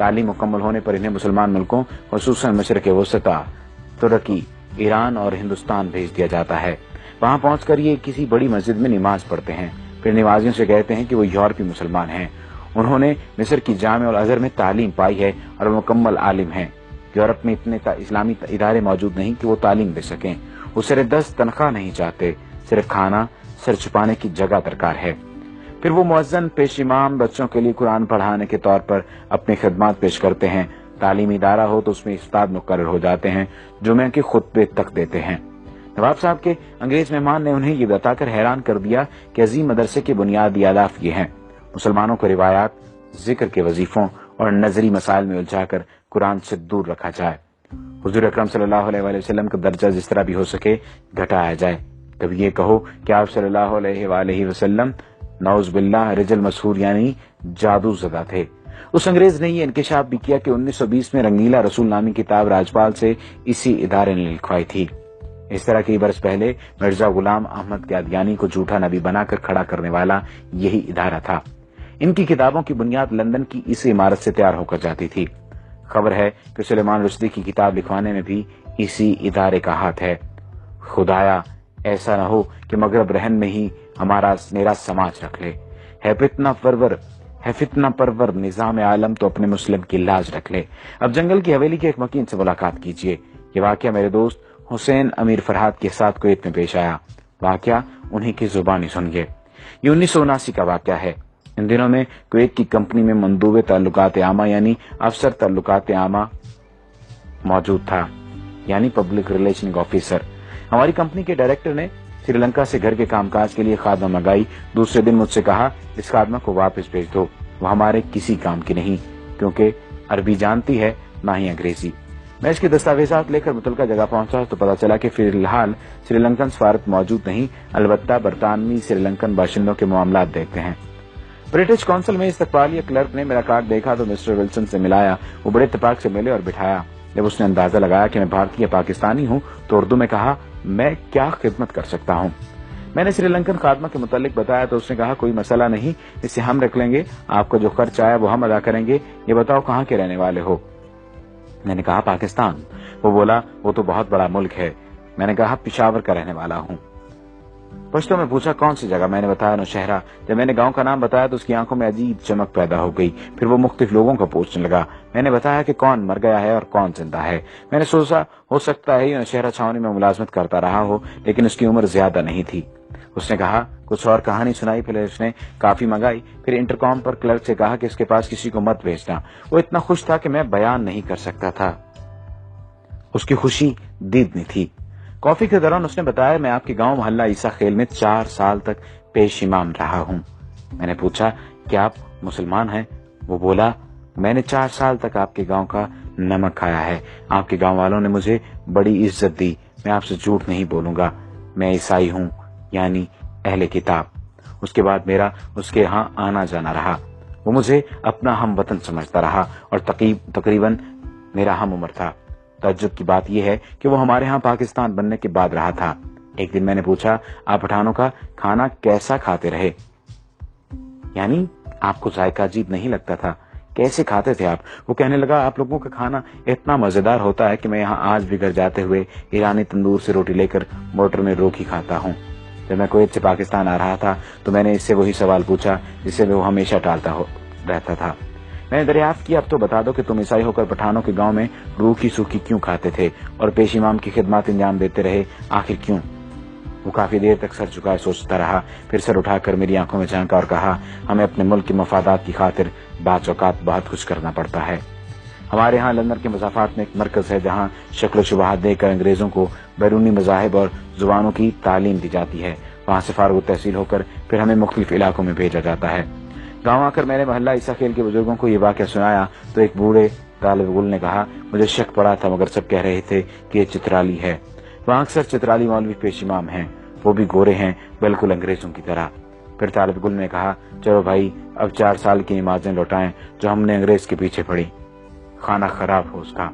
تعلیم مکمل ہونے پر انہیں مسلمان ملکوں خصوصاً مشرق وسطی، ترکی، ایران اور ہندوستان بھیج دیا جاتا ہے۔ وہاں پہنچ کر یہ کسی بڑی مسجد میں نماز پڑھتے ہیں، پھر نمازیوں سے کہتے ہیں کہ وہ یورپی مسلمان ہیں۔ انہوں نے مصر کی جامع الازہر میں تعلیم پائی ہے اور وہ مکمل عالم ہیں۔ یورپ میں اتنے اسلامی ادارے موجود نہیں کہ وہ تعلیم دے سکیں۔ وہ سر دست تنخواہ نہیں چاہتے، صرف کھانا، سر چھپانے کی جگہ درکار ہے۔ پھر وہ مؤذن پیش امام بچوں کے لیے قرآن پڑھانے کے طور پر اپنی خدمات پیش کرتے ہیں۔ تعلیمی ادارہ ہو تو اس میں استاد مقرر ہو جاتے ہیں، جمعہ کے خطبے تک دیتے ہیں۔ نواب صاحب کے انگریز مہمان نے انہیں یہ بتا کر حیران کر دیا کہ عظیم مدرسے کے بنیادی اہداف یہ ہیں: مسلمانوں کو روایات، ذکر کے وظیفوں اور نظری مسائل میں الجھا کر قرآن سے دور رکھا جائے۔ حضور اکرم صلی اللہ علیہ وآلہ وسلم کا درجہ جس طرح بھی ہو سکے گھٹایا جائے۔ کبھی یہ کہو کہ آپ صلی اللہ علیہ وآلہ وسلم نعوذ باللہ رجل مسحور یعنی جادو زدہ تھے۔ اس انگریز نے یہ انکشاف بھی کیا کہ 1920 میں رنگیلا رسول نامی کتاب راجپال سے اسی ادارے نے لکھوائی تھی۔ اس طرح کئی برس پہلے مرزا غلام احمد قادیانی کو جھوٹا نبی بنا کر کھڑا کرنے والا یہی ادارہ تھا۔ ان کی کتابوں کی بنیاد لندن کی اس عمارت سے تیار ہو کر جاتی تھی۔ خبر ہے کہ سلیمان رشدی کی کتاب لکھوانے میں بھی اسی ادارے کا ہاتھ ہے۔ خدایا ایسا نہ ہو کہ مغرب رہن میں ہی ہمارا میرا سماج رکھ لے۔ ہے فتنہ پرور نظام عالم تو اپنے مسلم کی لاج رکھ لے۔ اب جنگل کی حویلی کے ایک مکین سے ملاقات کیجیے۔ یہ واقعہ میرے دوست حسین امیر فرحات کے ساتھ کویت میں پیش آیا۔ واقعہ انہی کی زبانی سنیے۔ یہ 1979 کا واقعہ ہے۔ ان دنوں میں کویت کی کمپنی میں مندوب تعلقات عامہ یعنی افسر تعلقات عامہ موجود تھا، یعنی پبلک ریلیشن آفیسر۔ ہماری کمپنی کے ڈائریکٹر نے سری لنکا سے گھر کے کام کاج کے لیے خادمہ منگائی۔ دوسرے دن مجھ سے کہا اس خادمہ کو واپس بھیج دو، وہ ہمارے کسی کام کی نہیں، کیونکہ عربی جانتی ہے نہ ہی انگریزی۔ میں اس کے دستاویزات لے کر متعلقہ جگہ پہنچا تو پتا چلا کہ فی الحال سری لنکن سفارت موجود نہیں، البتہ برطانوی سری لنکن باشندوں کے معاملات دیکھتے ہیں۔ برٹش کونسل میں استقبالیہ کلرک نے میرا کارڈ دیکھا تو مسٹر ولسن سے ملایا۔ وہ بڑے اتفاق سے ملے اور بٹھایا۔ جب اس نے اندازہ لگایا کہ میں بھارتی یا پاکستانی ہوں تو اردو میں کہا، میں کیا خدمت کر سکتا ہوں؟ میں نے سری لنکن خادمہ کے متعلق بتایا تو اس نے کہا، کوئی مسئلہ نہیں، اسے ہم رکھ لیں گے، آپ کا جو خرچ آیا وہ ہم ادا کریں گے۔ یہ بتاؤ کہاں کے رہنے والے ہو؟ میں نے کہا پاکستان۔ وہ بولا وہ تو بہت بڑا ملک ہے۔ میں نے کہا پشاور کا رہنے والا ہوں۔ پشتو میں پوچھا کون سی جگہ؟ میں نے بتایا نوشہرہ۔ جب میں نے گاؤں کا نام بتایا تو اس کی آنکھوں میں عجیب چمک پیدا ہو گئی۔ پھر وہ مختلف لوگوں کو پوچھنے لگا۔ میں نے بتایا کہ کون مر گیا ہے اور کون زندہ ہے۔ میں نے سوچا ہو سکتا ہے یہ نوشہرہ چھاونی میں ملازمت کرتا رہا ہو، لیکن اس کی عمر زیادہ نہیں تھی۔ اس نے کہا کچھ اور کہانی سنائی، پھر اس نے کافی منگائی، پھر انٹرکام پر کلرک سے کہا کہ اس کے پاس کسی کو مت بھیجنا۔ وہ اتنا خوش تھا کہ میں بیان نہیں کر سکتا تھا۔ اس کی خوشی دیدنی تھی۔ کافی کے دوران اس نے بتایا میں آپ کے گاؤں محلہ عیسیٰ خیل میں 4 سال تک پیش امام رہا ہوں۔ میں نے پوچھا کیا آپ مسلمان ہیں؟ وہ بولا میں نے 4 سال تک آپ کے گاؤں کا نمک کھایا ہے۔ آپ کے گاؤں والوں نے مجھے بڑی عزت دی۔ میں آپ سے جھوٹ نہیں بولوں گا، میں عیسائی ہوں، یعنی اہل کتاب۔ اس کے بعد میرا اس کے ہاں آنا جانا رہا۔ وہ مجھے اپنا ہم وطن سمجھتا رہا اور تقریباً میرا ہم عمر تھا۔ تعجب کی بات یہ ہے کہ وہ ہمارے ہاں پاکستان بننے کے بعد رہا تھا۔ ایک دن میں نے پوچھا آپ پٹھانوں کا کھانا کیسا کھاتے رہے؟ یعنی آپ کو ذائقہ عجیب نہیں لگتا تھا؟ کیسے کھاتے تھے آپ؟ وہ کہنے لگا آپ لوگوں کا کھانا اتنا مزیدار ہوتا ہے کہ میں یہاں آج بھی گھر جاتے ہوئے ایرانی تندور سے روٹی لے کر موٹر میں روکی کھاتا ہوں۔ جب میں کویت سے پاکستان آ رہا تھا تو میں نے اس سے وہی سوال پوچھا جسے وہ ہمیشہ ٹالتا رہتا تھا۔ میں نے دریافت کیا اب تو بتا دو کہ تم عیسائی ہو کر پٹھانوں کے گاؤں میں روکھی سوکھی کیوں کھاتے تھے اور پیش امام کی خدمات انجام دیتے رہے، آخر کیوں؟ وہ کافی دیر تک سر جھکائے سوچتا رہا، پھر سر اٹھا کر میری آنکھوں میں جھانکا اور کہا ہمیں اپنے ملک کے مفادات کی خاطر بعض اوقات بہت کچھ کرنا پڑتا ہے۔ ہمارے ہاں لندن کے مضافات میں ایک مرکز ہے جہاں شکل و شبہات دے کر انگریزوں کو بیرونی مذاہب اور زبانوں کی تعلیم دی جاتی ہے۔ وہاں سے فارغ التحصیل ہو کر پھر ہمیں مختلف علاقوں میں بھیجا جاتا ہے۔ گاؤں آ کر میں نے محلہ عیسیٰ خیل کے بزرگوں کو یہ واقعہ سنایا تو ایک بوڑھے طالب علم نے کہا مجھے شک پڑا تھا مگر سب کہہ رہے تھے کہ یہ چترالی ہے۔ وہاں اکثر چترالی مولوی پیش امام ہیں، وہ بھی گورے ہیں بالکل انگریزوں کی طرح۔ پھر طالب علم نے کہا چلو بھائی اب 4 سال کی نمازیں لوٹائیں جو ہم نے انگریز کے پیچھے پڑھی، کھانا خراب ہو اس کا۔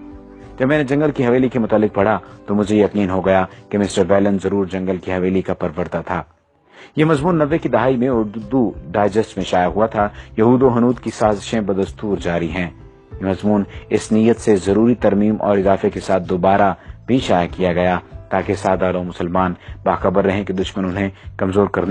جب میں نے جنگل کی حویلی کے متعلق پڑھا تو مجھے یقین ہو گیا کہ مسٹر بیلن ضرور جنگل کی حویلی کا پروردہ تھا۔ یہ مضمون 90 کی دہائی میں اردو ڈائجسٹ میں شائع ہوا تھا۔ یہود و ہنود کی سازشیں بدستور جاری ہیں۔ یہ مضمون اس نیت سے ضروری ترمیم اور اضافے کے ساتھ دوبارہ بھی شائع کیا گیا تاکہ سادہ مسلمان باخبر رہیں کہ دشمن انہیں کمزور کرنے